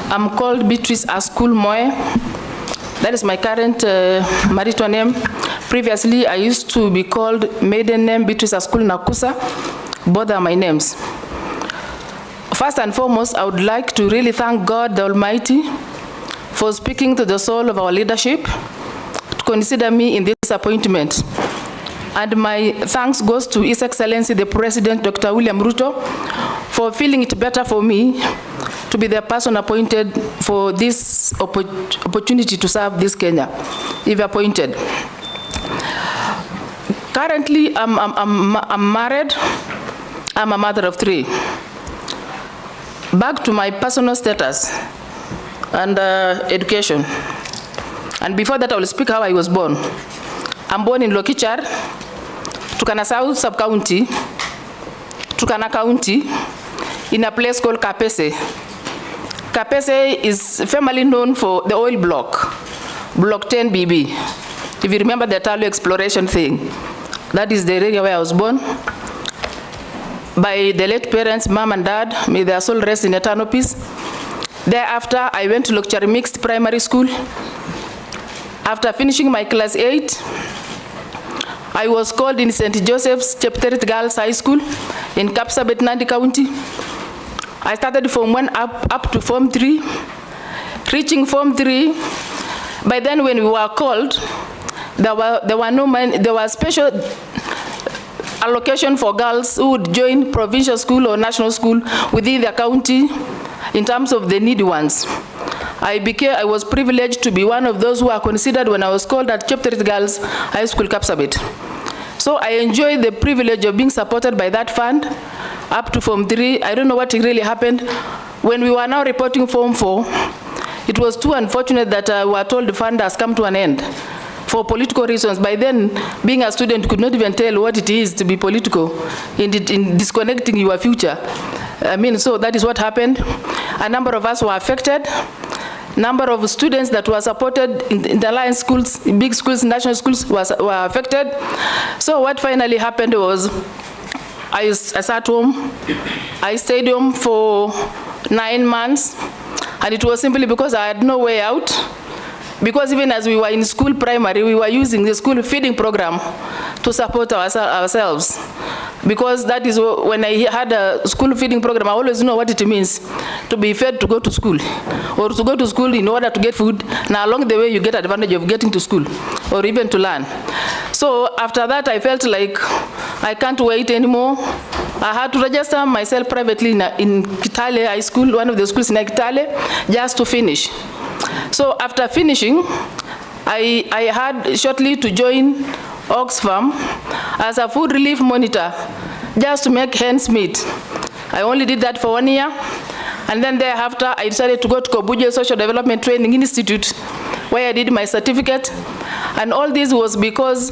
I'm called Beatrice Askul Moe. That is my current marital name. Previously, I used to be called maiden name Beatrice Askul Nakusa. Both are my names. First and foremost, I would like to really thank God the Almighty for speaking to the soul of our leadership to consider me in this appointment. And my thanks goes to His Excellency the President, Dr. William Ruto, for feeling it better for me to be the person appointed for this opportunity to serve this Kenya, if appointed. Currently, I'm married. I'm a mother of 3. Back to my personal status and education. And before that, I will speak how I was born. I'm born in Lokichar, Turkana South Sub-County, Turkana County, in a place called Kapese. Kapese is family known for the oil block, Block 10 BB. If you remember the Talo exploration thing, that is the area where I was born. By the late parents, mom and dad, may their soul rest in eternal peace. Thereafter, I went to Lokchari Mixed Primary School. After finishing my class 8, I was called in St. Joseph's Chepterit Girls High School in Kapsabet, Nandi County. I started Form 1 up to Form 3. Reaching Form 3, by then when we were called, there was special allocation for girls who would join provincial school or national school within the county in terms of the needy ones. I was privileged to be one of those who are considered when I was called at Chepterit Girls High School, Kapsabet. So I enjoyed the privilege of being supported by that fund up to Form 3. I don't know what really happened. When we were now reporting Form 4, it was too unfortunate that we were told the fund has come to an end for political reasons. By then, being a student could not even tell what it is to be political in disconnecting your future. So that is what happened. A number of us were affected. Number of students that were supported in the alliance schools, big schools, national schools were affected. So what finally happened was I sat home. I stayed home for 9 months, and it was simply because I had no way out. Because even as we were in school primary, we were using the school feeding program to support ourselves. Because that is when I had a school feeding program, I always know what it means to be fed to go to school, or to go to school in order to get food. Now along the way you get advantage of getting to school, or even to learn. So after that I felt like I can't wait anymore. I had to register myself privately in Kitale High School, one of the schools in Kitale, just to finish. So after finishing, I had shortly to join Oxfam as a food relief monitor, just to make ends meet. I only did that for 1 year, and then thereafter I decided to go to Kobuje Social Development Training Institute, where I did my certificate. And all this was because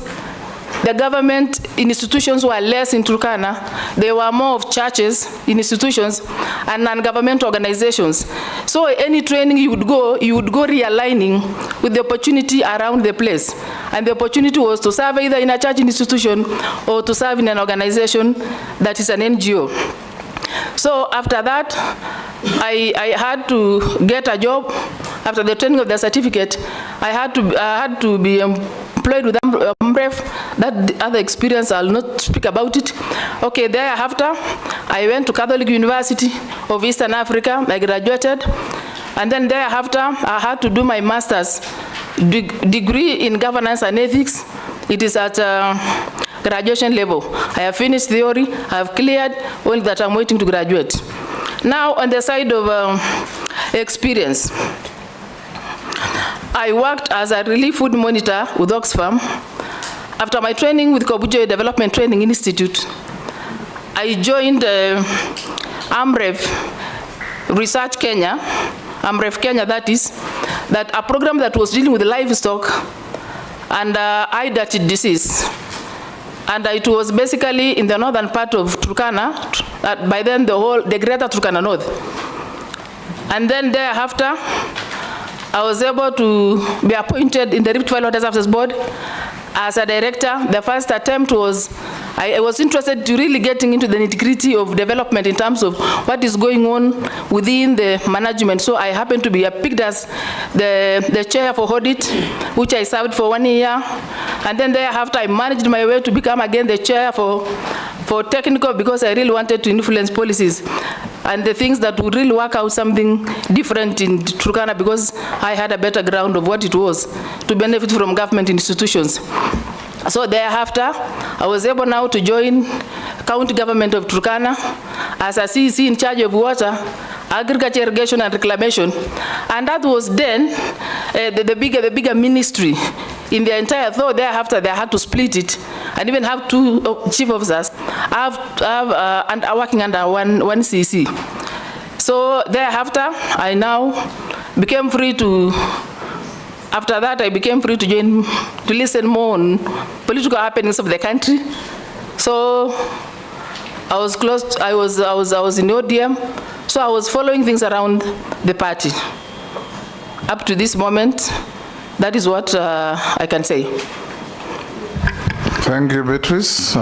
the government institutions were less in Turkana. There were more of churches in institutions and non-government organizations. So any training you would go realigning with the opportunity around the place. And the opportunity was to serve either in a church institution or to serve in an organization that is an NGO. So after that, I had to get a job. After the training of the certificate, I had to be employed with Amref. That other experience, I'll not speak about it. Okay, thereafter, I went to Catholic University of Eastern Africa. I graduated. And then thereafter, I had to do my master's degree in governance and ethics. It is at graduation level. I have finished theory. I have cleared, only that I'm waiting to graduate. Now, on the side of experience, I worked as a relief food monitor with Oxfam. After my training with Kobuje Development Training Institute, I joined AMREF Research Kenya, AMREF Kenya, that a program that was dealing with livestock and eye darted disease. And it was basically in the northern part of Turkana, by then the greater Turkana North. And then thereafter, I was able to be appointed in the Rift Valley Water Services Board as a director. The first attempt was I was interested to really getting into the nitty-gritty of development in terms of what is going on within the management. So I happened to be picked as the chair for audit, which I served for 1 year. And then thereafter, I managed my way to become again the chair for technical, because I really wanted to influence policies and the things that would really work out something different in Turkana, because I had a better ground of what it was to benefit from government institutions. So thereafter, I was able now to join county government of Turkana as a CEC in charge of water, agriculture, irrigation, and reclamation. And that was then the bigger ministry in the entire, though thereafter they had to split it and even have 2 chief officers and are working under one CEC. So thereafter, I now became free to, after that I became free to join, to listen more on political happenings of the country. So I was close, I was in ODM, so I was following things around the party. Up to this moment, that is what I can say. Thank you, Beatrice.